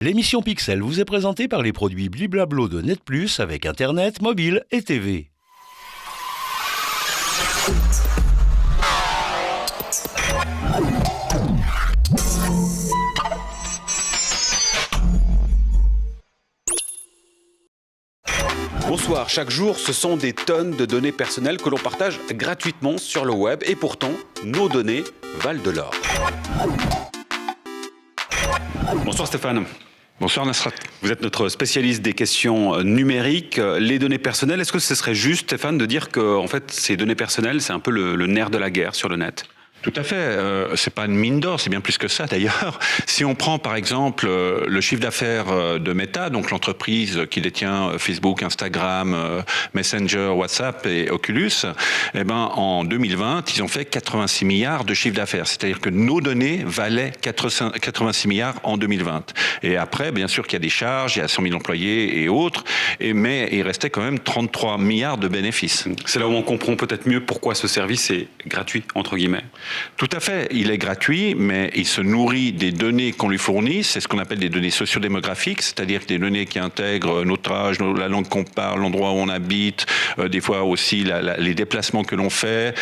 L'émission Pixel vous est présentée par les produits Bliblablo de Net Plus avec Internet, mobile et TV. Bonsoir, chaque jour, ce sont des tonnes de données personnelles que l'on partage gratuitement sur le web et pourtant, nos données valent de l'or. Bonsoir Stéphane. Bonsoir Nasrat. Vous êtes notre spécialiste des questions numériques. Les données personnelles, est-ce que ce serait juste, Stéphane, de dire que en fait, ces données personnelles, c'est un peu le nerf de la guerre sur le net ? Tout à fait. C'est pas une mine d'or, c'est bien plus que ça d'ailleurs. Si on prend par exemple le chiffre d'affaires de Meta, donc l'entreprise qui détient Facebook, Instagram, Messenger, WhatsApp et Oculus, eh ben en 2020, ils ont fait 86 milliards de chiffre d'affaires. C'est-à-dire que nos données valaient 86 milliards en 2020. Et après, bien sûr qu'il y a des charges, il y a 100 000 employés et autres, mais il restait quand même 33 milliards de bénéfices. C'est là où on comprend peut-être mieux pourquoi ce service est gratuit, entre guillemets. Tout à fait, il est gratuit, mais il se nourrit des données qu'on lui fournit. C'est ce qu'on appelle des données sociodémographiques, c'est-à-dire des données qui intègrent notre âge, la langue qu'on parle, l'endroit où on habite, des fois aussi les déplacements que l'on fait,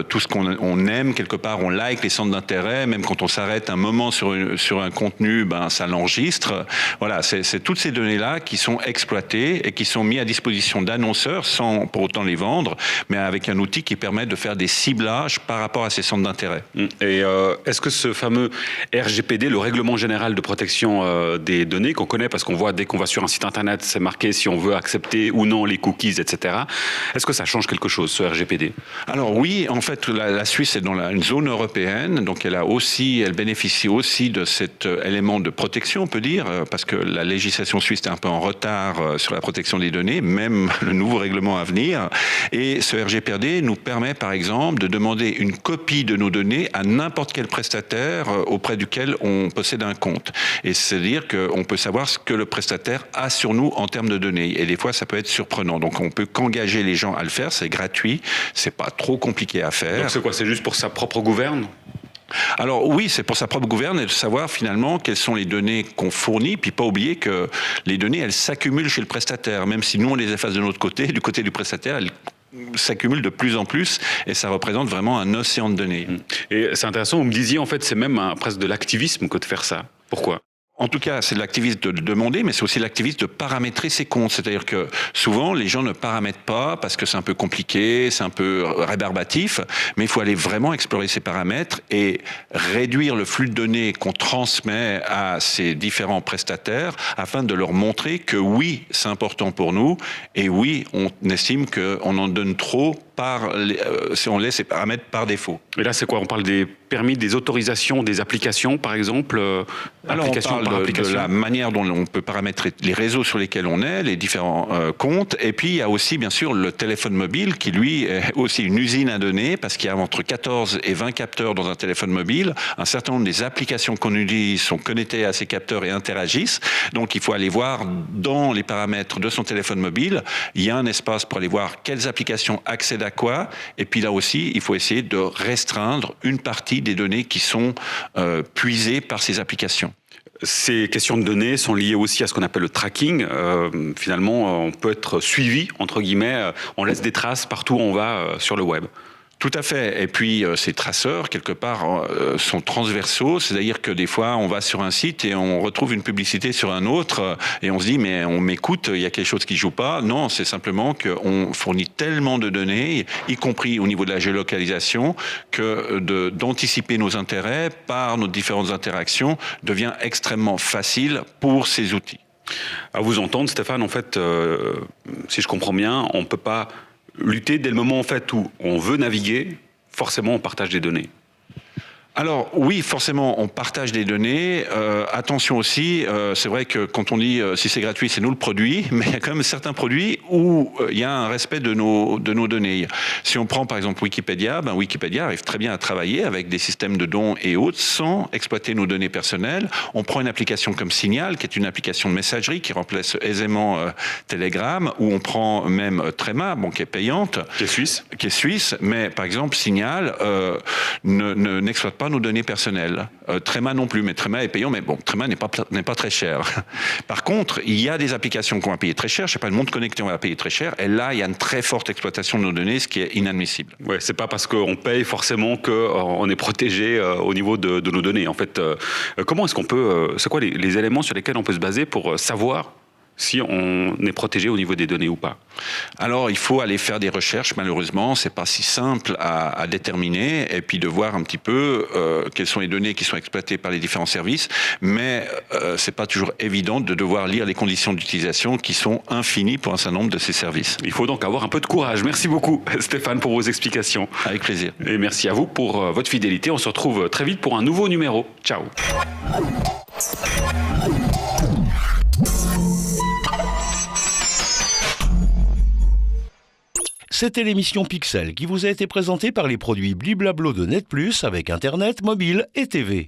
tout ce qu'on aime quelque part, on like les centres d'intérêt, même quand on s'arrête un moment sur un contenu, ben ça l'enregistre. Voilà, c'est toutes ces données-là qui sont exploitées et qui sont mises à disposition d'annonceurs sans pour autant les vendre, mais avec un outil qui permet de faire des ciblages par rapport à ces centres d'intérêt. Et est-ce que ce fameux RGPD, le Règlement Général de Protection des Données, qu'on connaît parce qu'on voit dès qu'on va sur un site internet, c'est marqué si on veut accepter ou non les cookies, etc. Est-ce que ça change quelque chose, ce RGPD ? Alors oui, en fait, la Suisse est dans une zone européenne, donc elle bénéficie aussi de cet élément de protection, on peut dire, parce que la législation suisse est un peu en retard sur la protection des données, même le nouveau règlement à venir. Et ce RGPD nous permet, par exemple, de demander une copie de nos données à n'importe quel prestataire auprès duquel on possède un compte. Et c'est-à-dire qu'on peut savoir ce que le prestataire a sur nous en termes de données. Et des fois, ça peut être surprenant. Donc, on peut qu'engager les gens à le faire. C'est gratuit. C'est pas trop compliqué à faire. Donc, c'est quoi ? C'est juste pour sa propre gouverne ? Alors oui, c'est pour sa propre gouverne et de savoir finalement quelles sont les données qu'on fournit, puis pas oublier que les données, elles s'accumulent chez le prestataire. Même si nous, on les efface de notre côté, du côté du prestataire, elles s'accumule de plus en plus et ça représente vraiment un océan de données. Et c'est intéressant, vous me disiez en fait c'est même presque de l'activisme que de faire ça. Pourquoi ? En tout cas, c'est de l'activisme de demander, mais c'est aussi l'activisme de paramétrer ses comptes. C'est-à-dire que souvent, les gens ne paramètrent pas parce que c'est un peu compliqué, c'est un peu rébarbatif, mais il faut aller vraiment explorer ces paramètres et réduire le flux de données qu'on transmet à ces différents prestataires afin de leur montrer que oui, c'est important pour nous et oui, on estime qu'on en donne trop si on laisse ces paramètres par défaut. Et là, c'est quoi ? On parle des permis, des autorisations, des applications, par exemple Alors, on parle de la manière dont on peut paramétrer les réseaux sur lesquels on est, les différents comptes. Et puis, il y a aussi, bien sûr, le téléphone mobile qui, lui, est aussi une usine à données parce qu'il y a entre 14 et 20 capteurs dans un téléphone mobile. Un certain nombre des applications qu'on utilise sont connectées à ces capteurs et interagissent. Donc, il faut aller voir dans les paramètres de son téléphone mobile. Il y a un espace pour aller voir quelles applications accèdent à quoi. Et puis là aussi, il faut essayer de restreindre une partie des données qui sont puisées par ces applications. Ces questions de données sont liées aussi à ce qu'on appelle le tracking. Finalement, on peut être suivi, entre guillemets, on laisse des traces partout où on va sur le web. Tout à fait. Et puis, ces traceurs, quelque part, sont transversaux. C'est-à-dire que des fois, on va sur un site et on retrouve une publicité sur un autre et on se dit, mais on m'écoute, il y a quelque chose qui joue pas. Non, c'est simplement qu'on fournit tellement de données, y compris au niveau de la géolocalisation, que d'anticiper nos intérêts par nos différentes interactions devient extrêmement facile pour ces outils. À vous entendre, Stéphane, en fait, si je comprends bien, on ne peut pas lutter dès le moment en fait où on veut naviguer, forcément on partage des données. Alors oui, forcément, on partage des données. Attention aussi, c'est vrai que quand on dit si c'est gratuit, c'est nous le produit, mais il y a quand même certains produits où il y a un respect de nos données. Si on prend par exemple Wikipédia, Wikipédia arrive très bien à travailler avec des systèmes de dons et autres sans exploiter nos données personnelles. On prend une application comme Signal, qui est une application de messagerie qui remplace aisément Telegram, ou on prend même Trema, qui est payante. Qui est suisse. Mais par exemple, Signal n'exploite pas nos données personnelles. Trema non plus, mais Trema est payant, mais bon, Trema n'est pas très cher. Par contre, il y a des applications qu'on va payer très cher. Je sais pas, une montre connectée, on va payer très cher. Et là, il y a une très forte exploitation de nos données, ce qui est inadmissible. Ouais, c'est pas parce qu'on paye forcément qu'on est protégé au niveau de nos données. En fait, comment est-ce qu'on peut, c'est quoi les éléments sur lesquels on peut se baser pour savoir si on est protégé au niveau des données ou pas? Alors, il faut aller faire des recherches. Malheureusement, c'est pas si simple à déterminer, et puis de voir un petit peu quelles sont les données qui sont exploitées par les différents services. Mais c'est pas toujours évident de devoir lire les conditions d'utilisation qui sont infinies pour un certain nombre de ces services. Il faut donc avoir un peu de courage. Merci beaucoup, Stéphane, pour vos explications. Avec plaisir. Et merci à vous pour votre fidélité. On se retrouve très vite pour un nouveau numéro. Ciao. C'était l'émission Pixel qui vous a été présentée par les produits Bliblablo de Net Plus avec Internet, mobile et TV.